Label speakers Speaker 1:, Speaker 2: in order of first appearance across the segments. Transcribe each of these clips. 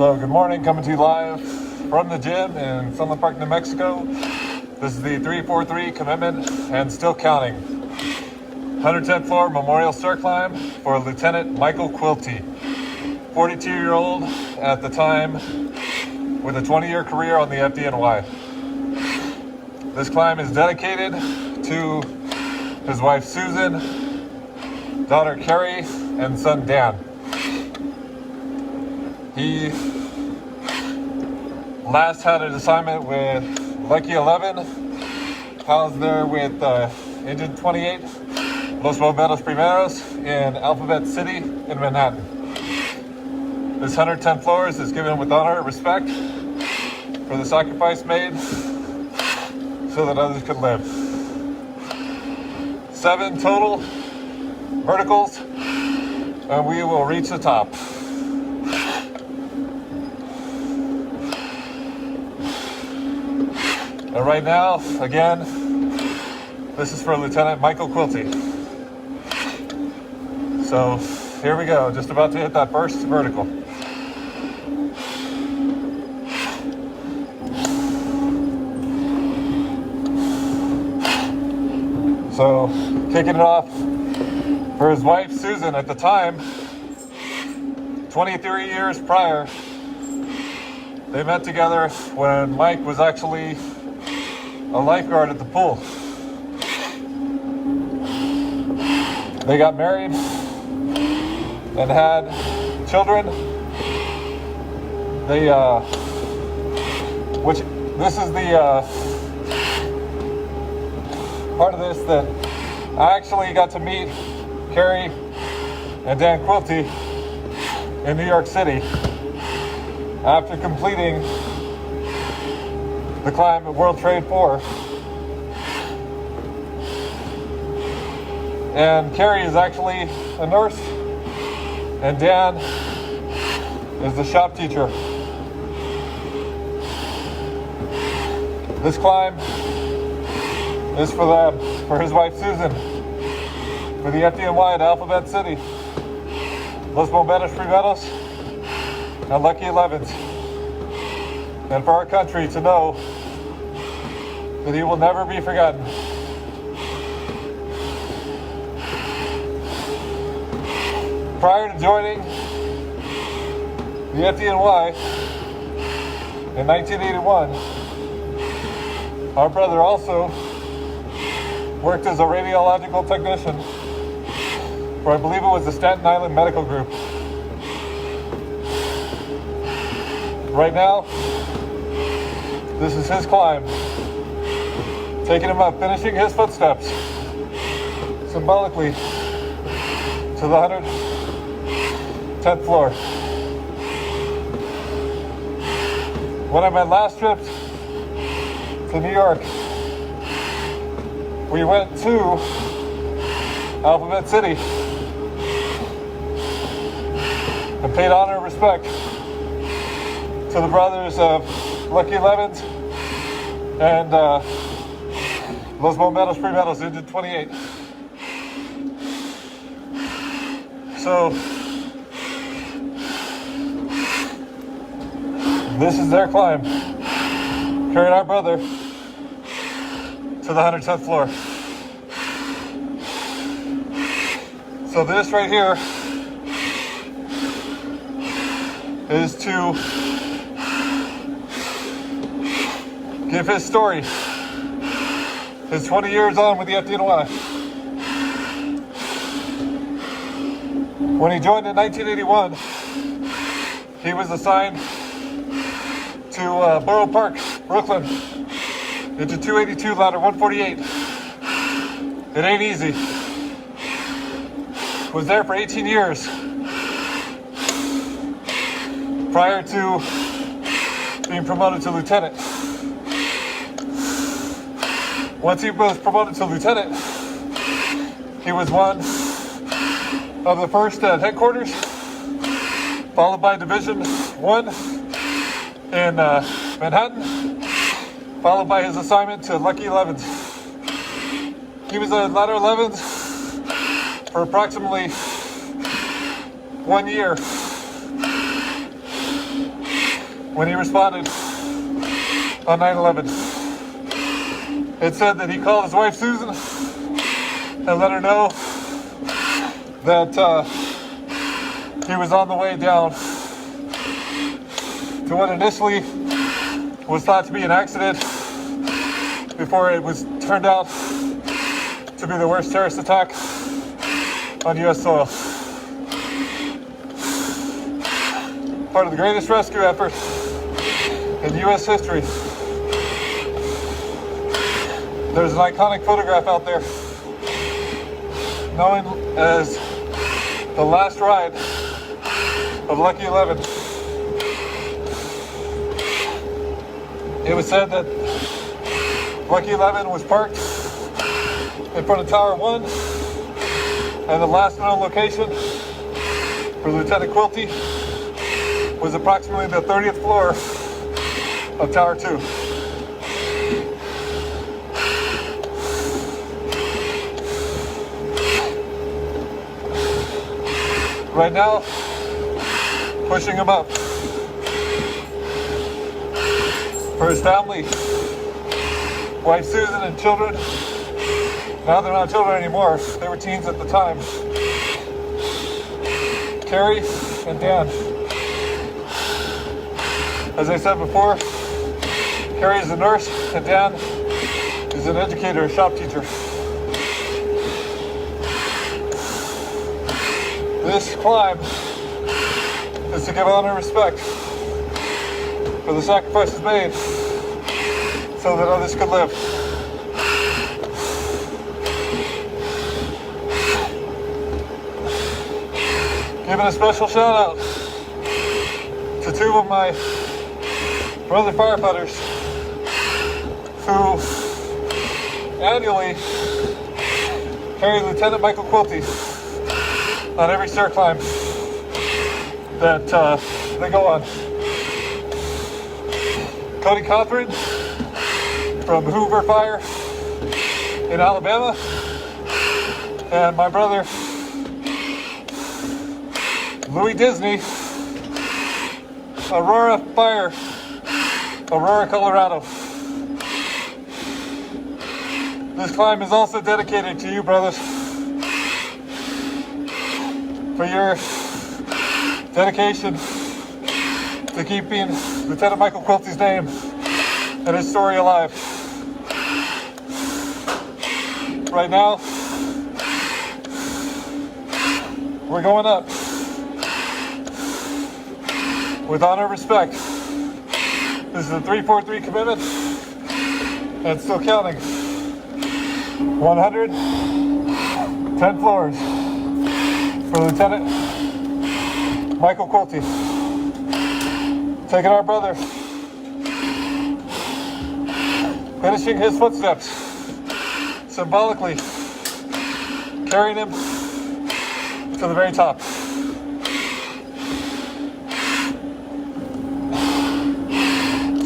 Speaker 1: So good morning, coming to you live from the gym in Sunland Park, New Mexico. This is the 343 commitment and still counting. 110th floor memorial stair climb for Lieutenant Michael Quilty, 42-year-old at the time with a 20-year career on the FDNY. This climb is dedicated to his wife Susan, daughter Carrie, and son Dan. He last had an assignment with Lucky 11, housed there with Engine 28, Los Bomberos Primeros in Alphabet City in Manhattan. This 110 floors is given with honor and respect for the sacrifice made so that others could live. 7 total verticals, and we will reach the top. And right now, again, this is for Lieutenant Michael Quilty. So here we go, just about to hit that first vertical. So kicking it off for his wife Susan at the time, 23 years prior, they met together when Mike was actually a lifeguard at the pool. They got married and had children. Which this is the part of this that I actually got to meet Carrie and Dan Quilty in New York City after completing the climb at World Trade 4. And Carrie is actually a nurse, and Dan is the shop teacher. This climb is for them, for his wife Susan, for the FDNY at Alphabet City, Los Bomberos Primeros, and Lucky 11s, and for our country to know that he will never be forgotten. Prior to joining the FDNY in 1981, our brother also worked as a radiological technician for, I believe it was the Staten Island Medical Group. Right now, this is his climb, taking him up, finishing his footsteps, symbolically, to the 110th floor. When on my last trip to New York, we went to Alphabet City and paid honor and respect to the brothers of Lucky 11s and Los Bomberos Primeros, Engine 28. So this is their climb, carrying our brother to the 110th floor. So this right here is to give his story, his 20 years on with the FDNY. When he joined in 1981, he was assigned to Borough Park, Brooklyn, into 282 ladder 148. It ain't easy. Was there for 18 years prior to being promoted to lieutenant. Once he was promoted to lieutenant, he was one of the first at headquarters, followed by Division 1 in Manhattan, followed by his assignment to Lucky 11s. He was at Ladder 11s for approximately 1 year. when he responded on 9/11. It said that he called his wife Susan and let her know that he was on the way down to what initially was thought to be an accident before it was turned out to be the worst terrorist attack on U.S. soil. Part of the greatest rescue effort in U.S. history. There's an iconic photograph out there known as the last ride of Lucky 11. It was said that Lucky 11 was parked in front of Tower 1, and the last known location for Lieutenant Quilty was approximately the 30th floor of Tower 2. Right now, pushing him up. For his family, wife Susan and children. Now they're not children anymore. They were teens at the time. Carrie and Dan. As I said before, Carrie is a nurse and Dan is an educator, a shop teacher. This climb is to give honor and respect for the sacrifices made so that others could live. Giving a special shout out to two of my brother firefighters who annually carry Lieutenant Michael Quilty on every stair climb that they go on. Cody Cothran from Hoover Fire in Alabama, and my brother Louis Disney, Aurora Fire, Aurora, Colorado. This climb is also dedicated to you, brothers, for your dedication to keeping Lieutenant Michael Quilty's name and his story alive. Right now, we're going up with honor and respect. This is a 343 commitment and still counting. 110 floors for Lieutenant Michael Quilty. Taking our brother, finishing his footsteps, symbolically carrying him to the very top.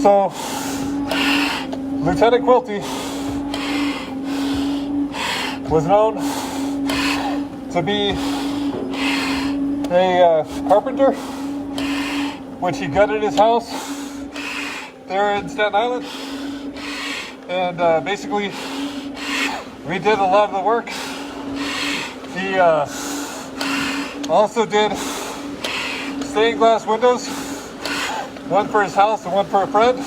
Speaker 1: So, Lieutenant Quilty was known to be a carpenter, which he gutted his house there in Staten Island and basically redid a lot of the work. He also did stained glass windows, one for his house and one for a friend.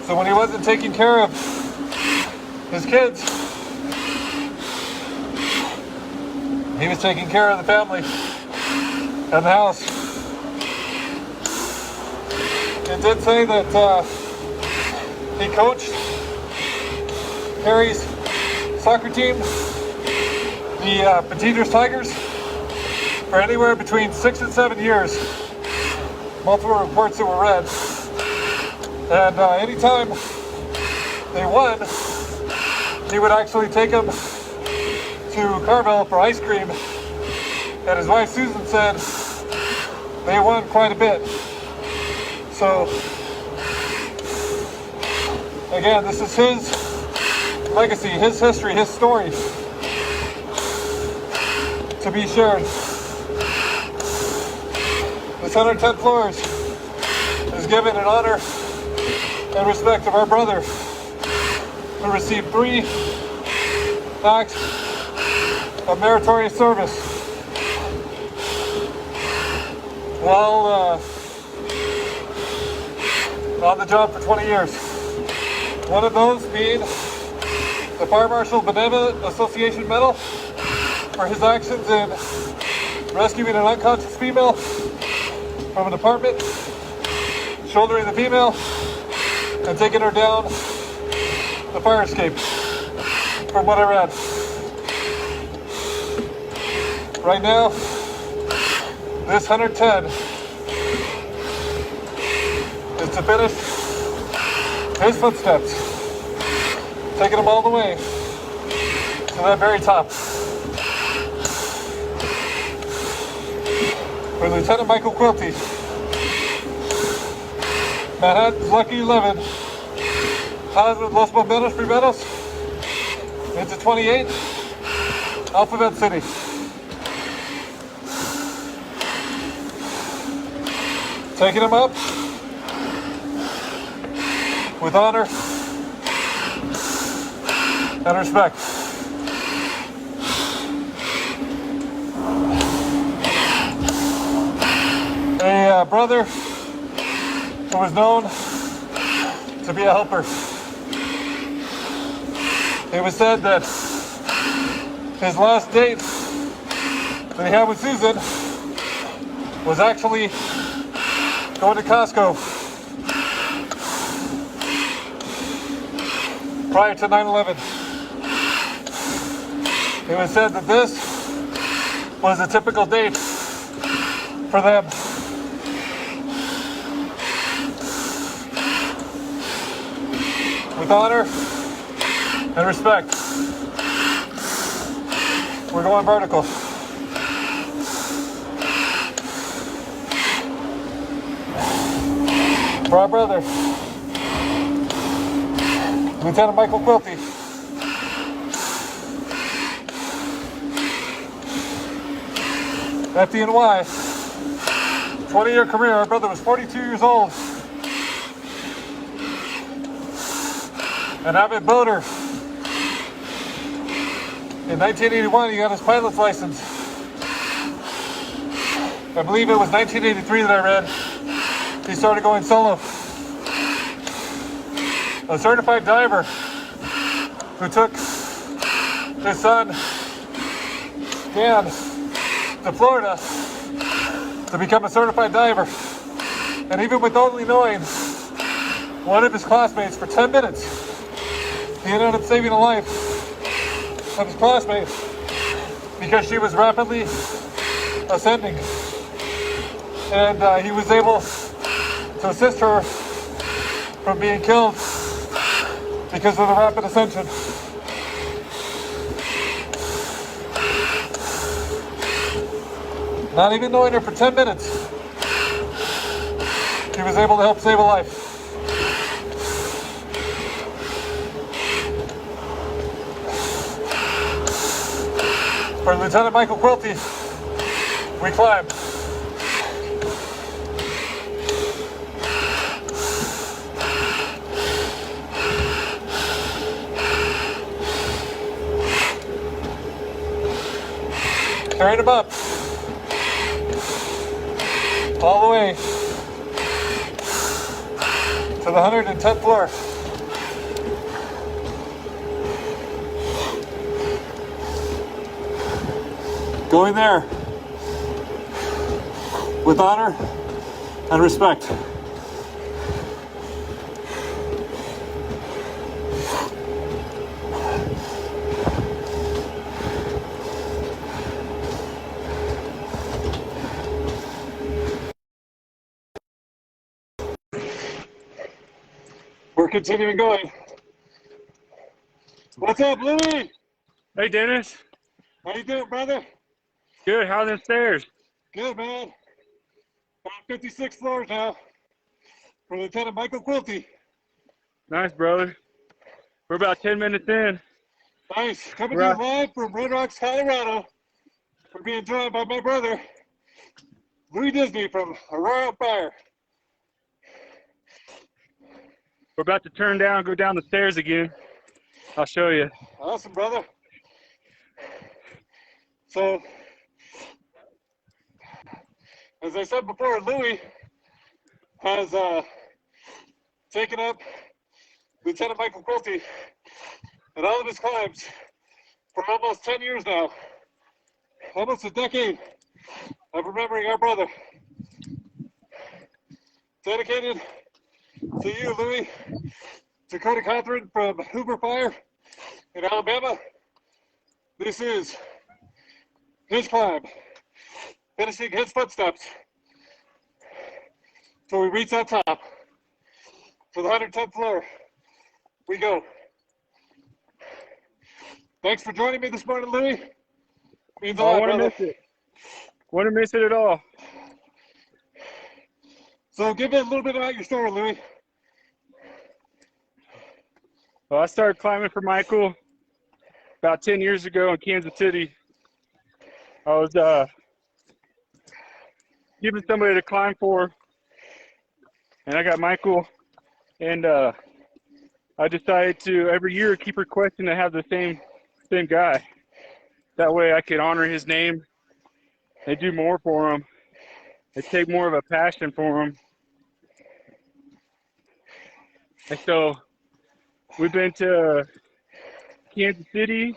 Speaker 1: So when he wasn't taking care of his kids, he was taking care of the family and the house. It did say that he coached Harry's soccer team, the Petiters Tigers, for anywhere between 6 and 7 years. Multiple reports that were read. And anytime they won, he would actually take them to Carvel for ice cream. And his wife Susan said they won quite a bit. So, again, this is his legacy, his history, his story to be shared. This 110 floors is given in honor and respect of our brother who received 3 acts of meritorious service while on the job for 20 years. One of those being the Fire Marshal Benevolent Association Medal for his actions in rescuing an unconscious female from an apartment, shouldering the female, and taking her down the fire escape, from what I read. Right now, this 110 is to finish his footsteps, taking him all the way to that very top. For Lieutenant Michael Quilty, Manhattan's Lucky 11, Positive Los Bomberos Primeros, into 28, Alphabet City. Taking him up with honor and respect. A brother who was known to be a helper. It was said that his last date that he had with Susan was actually going to Costco prior to 9/11. It was said that this was a typical date for them. With honor and respect, we're going vertical. For our brother, Lieutenant Michael Quilty. FDNY, 20-year career. Our brother was 42 years old. An avid boater. In 1981, he got his pilot's license. I believe it was 1983 that I read. He started going solo. A certified diver who took his son, Dan, to Florida to become a certified diver. And even with only knowing one of his classmates for 10 minutes, he ended up saving the life of his classmate because she was rapidly ascending. And he was able to assist her from being killed because of the rapid ascension. Not even knowing her for 10 minutes, he was able to help save a life. For Lieutenant Michael Quilty, we climb. Carrying him up all the way to the 110th floor. Going there with honor and respect. We're continuing going. What's up, Louie?
Speaker 2: Hey, Dennis.
Speaker 1: How you doing, brother?
Speaker 2: Good. How's the stairs?
Speaker 1: Good, man. On 56 floors now for Lieutenant Michael Quilty.
Speaker 2: Nice, brother. We're about 10 minutes in.
Speaker 1: Nice. Coming to you live from Red Rocks, Colorado. We're being joined by my brother, Louis Disney from Aurora Fire.
Speaker 2: We're about to turn down, go down the stairs again. I'll show you.
Speaker 1: Awesome, brother. So, as I said before, Louis has taken up Lieutenant Michael Quilty and all of his climbs for almost 10 years now. Almost a decade of remembering our brother. Dedicated to you, Louis. Dakota Catherine from Hoover Fire in Alabama. This is his climb, finishing his footsteps till we reach that top. To the 110th floor we go. Thanks for joining me this morning, Louis. Means a lot, brother.
Speaker 2: Miss it. Wouldn't miss it at all.
Speaker 1: So give me a little bit about your story, Louis.
Speaker 2: Well, I started climbing for Michael about 10 years ago in Kansas City. I was given somebody to climb for, and I got Michael, and I decided to every year keep requesting to have the same guy. That way I could honor his name and do more for him and take more of a passion for him. And so we've been to Kansas City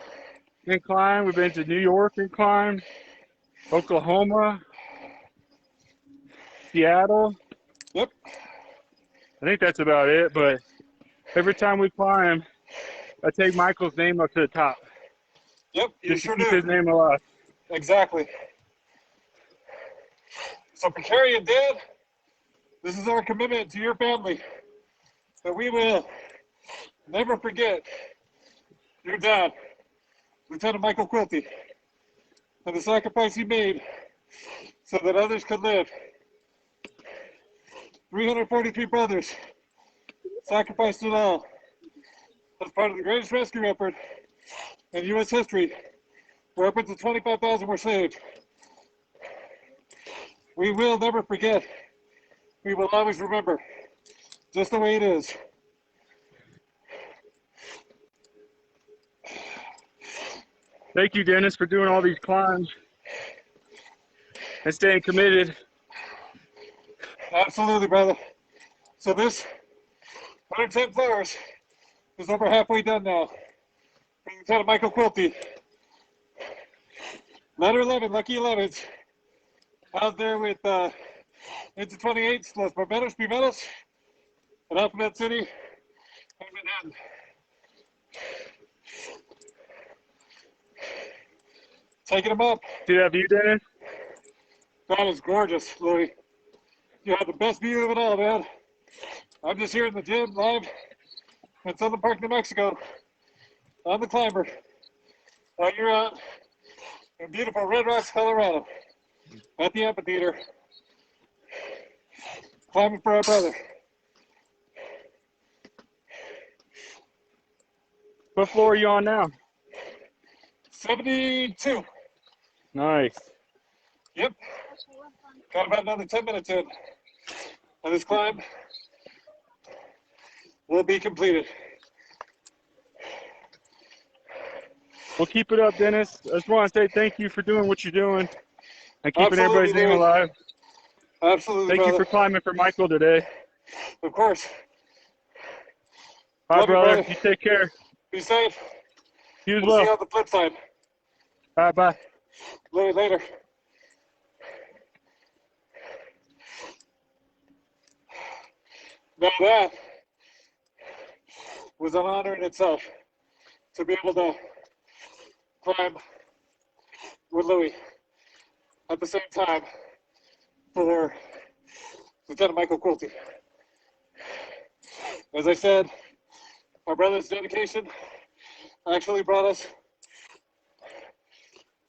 Speaker 2: and climbed. We've been to New York and climbed, Oklahoma, Seattle.
Speaker 1: Yep.
Speaker 2: I think that's about it, but every time we climb, I take Michael's name up to the top.
Speaker 1: Yep, you
Speaker 2: just
Speaker 1: sure
Speaker 2: to keep
Speaker 1: do.
Speaker 2: his name alive.
Speaker 1: Exactly. So for Carrie and Dan, this is our commitment to your family, that we will never forget your dad, Lieutenant Michael Quilty, and the sacrifice he made so that others could live. 343 brothers sacrificed it all as part of the greatest rescue effort in U.S. history, where upwards of 25,000 were saved. We will never forget. We will always remember, just the way it is.
Speaker 2: Thank you, Dennis, for doing all these climbs and staying committed.
Speaker 1: Absolutely, brother. So this 110 floors is over halfway done now. For Lieutenant Michael Quilty. Letter 11, Lucky 11s. Out there with into 28s, Los Barberos Pimeros, and Alphabet City, and Manhattan. Taking them up.
Speaker 2: See that view, Dennis?
Speaker 1: That is gorgeous, Louis. You have the best view of it all, man. I'm just here in the gym live in Southern Park, New Mexico, on the climber. While you're out in beautiful Red Rocks, Colorado, at the amphitheater, climbing for our brother.
Speaker 2: What floor are you on now?
Speaker 1: 72.
Speaker 2: Nice.
Speaker 1: Yep. Got about another 10 minutes in. And this climb will be completed.
Speaker 2: Well, keep it up, Dennis. I just want to say thank you for doing what you're doing and keeping
Speaker 1: Absolutely,
Speaker 2: everybody's name
Speaker 1: Louis.
Speaker 2: alive.
Speaker 1: Absolutely,
Speaker 2: Thank
Speaker 1: brother.
Speaker 2: you for climbing for Michael today.
Speaker 1: Of course.
Speaker 2: Bye,
Speaker 1: Love you,
Speaker 2: brother.
Speaker 1: brother.
Speaker 2: You take care.
Speaker 1: Be safe.
Speaker 2: You as
Speaker 1: We'll see you
Speaker 2: well.
Speaker 1: on the flip side.
Speaker 2: All right, bye.
Speaker 1: Louis, later. Now that was an honor in itself, to be able to climb with Louis at the same time for Lieutenant Michael Quilty. As I said, our brother's dedication actually brought us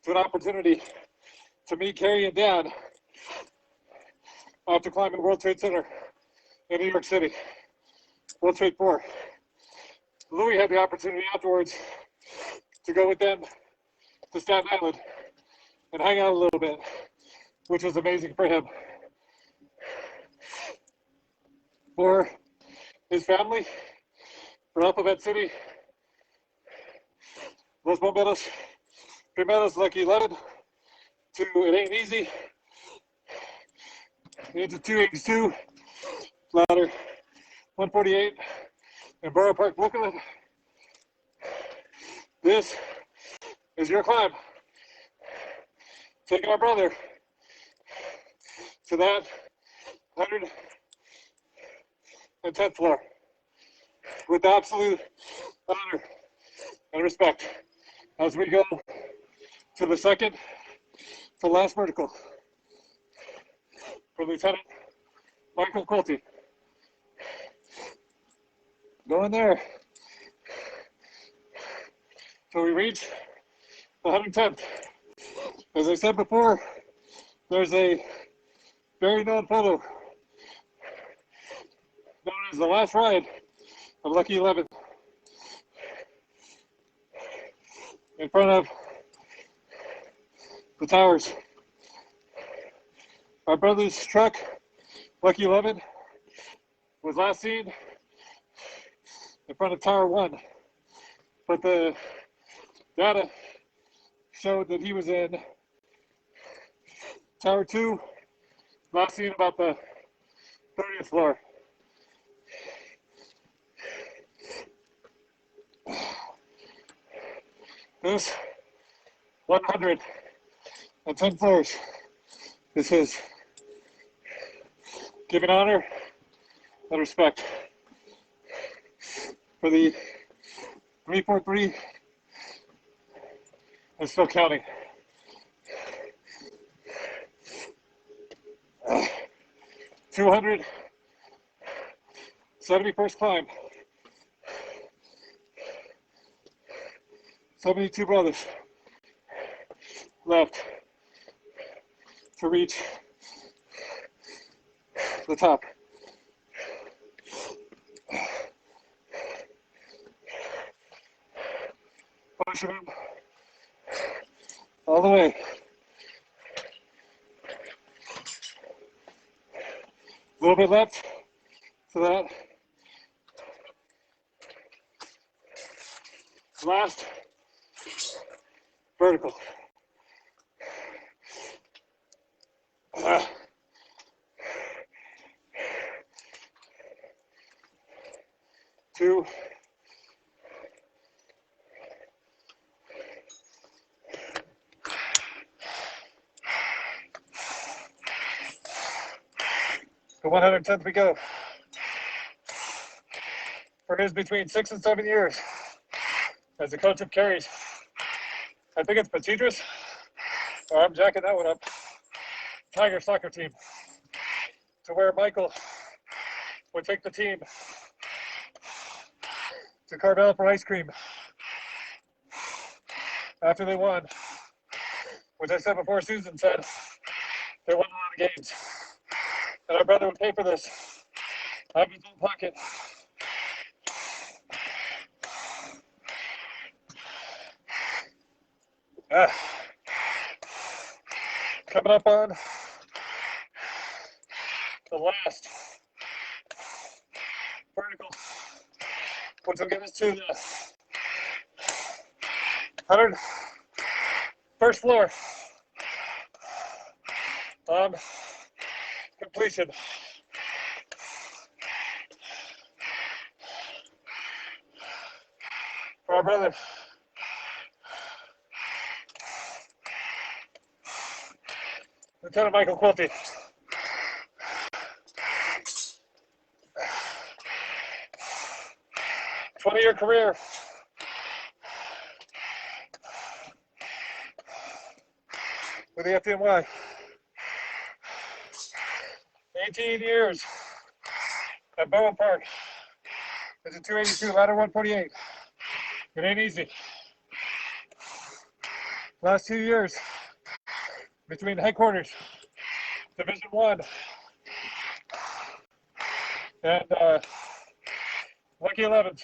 Speaker 1: to an opportunity to meet Carrie and Dan after climbing World Trade Center in New York City, World Trade 4. Louis had the opportunity afterwards to go with them to Staten Island and hang out a little bit which was amazing for him. For his family, for Alphabet City, Los Bomberos, Primeros, Lucky 11, to It Ain't Easy, into 282, ladder 148, in Borough Park, Brooklyn. This is your climb. Taking our brother to that 110th floor with absolute honor and respect as we go to the second to last vertical for Lieutenant Michael Quilty. Going there till we reach the 110th. As I said before, there's a very known photo known as the last ride of Lucky 11 in front of the towers. Our brother's truck, Lucky 11, was last seen in front of Tower 1, but the data showed that he was in Tower 2, last seen about the 30th floor. This 110 floors is his. Giving honor and respect for the 343 and still counting. 271st climb. 72 brothers left to reach the top. Pushing him all the way. A little bit left to that last vertical. Two, the 110th we go. For his between 6 and 7 years as the coach of carries. I think it's Petidras, or I'm jacking that one up. Tiger soccer team, to where Michael would take the team to Carvel for ice cream after they won, which I said before Susan said they won a lot of games. And our brother would pay for this out of his own pocket. Coming up on the last vertical, which will get us to the 101st floor on completion. For our brother, Lieutenant Michael Quilty. Year career. With the FDNY. 18 years at Bowen Park. It's a 282, ladder 148. It ain't easy. Last 2 years between headquarters, Division 1, and Lucky 11,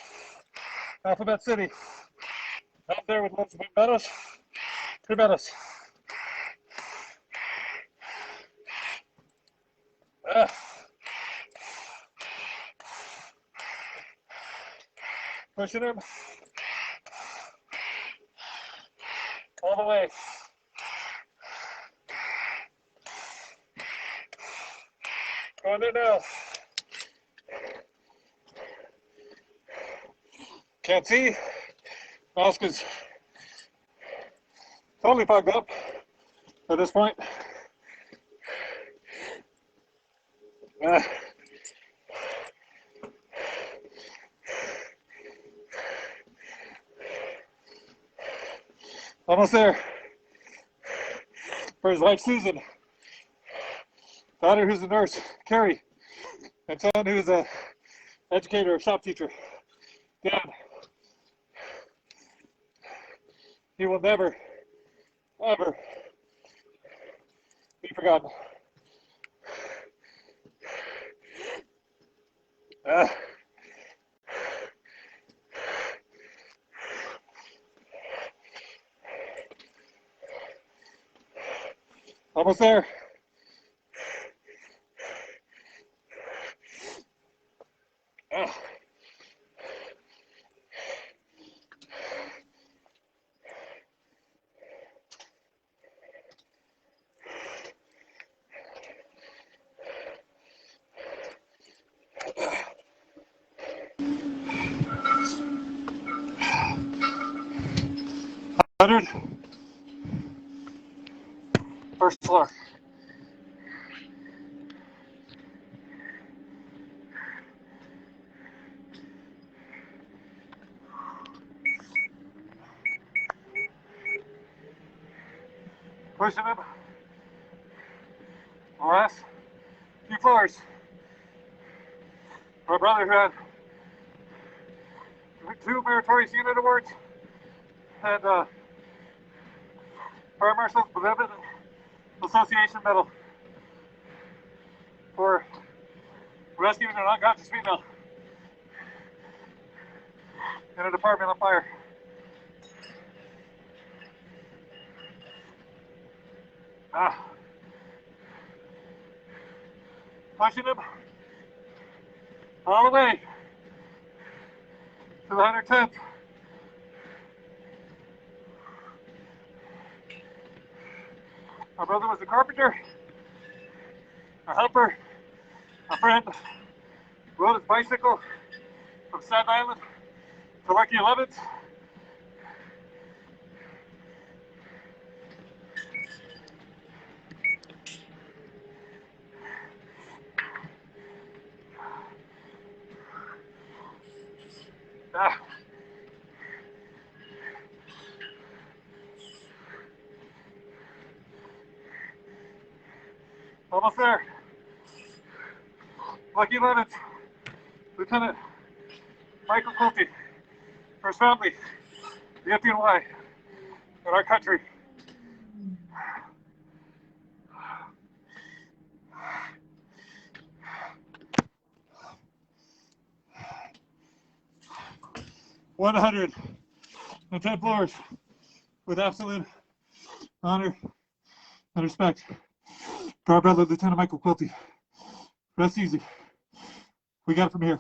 Speaker 1: Alphabet City. Out there with Los Bomberos, Primeros. Pushing him all the way. Going there now. Can't see. Mask is totally fogged up at this point. Almost there. For his wife, Susan. Daughter, who's a nurse, Carrie. And son, who's a educator, a shop teacher, Dan. He will never, ever be forgotten. Almost there. Hundred. First floor. Pushing him. The last few floors. My brother who had 2 meritorious unit awards and Fire Marshal's Benevolent Association Medal for rescuing an unconscious female in a department on fire. Pushing him all the way to the 110th. My brother was a carpenter, a helper, a friend, rode his bicycle from Staten Island to Lucky 11th. Almost there. Lucky 11th, Lieutenant Michael Quilty, for his family, the FDNY, and our country. "110 floors with absolute honor and respect for our brother, Lieutenant Michael Quilty. Rest easy. We got it from here."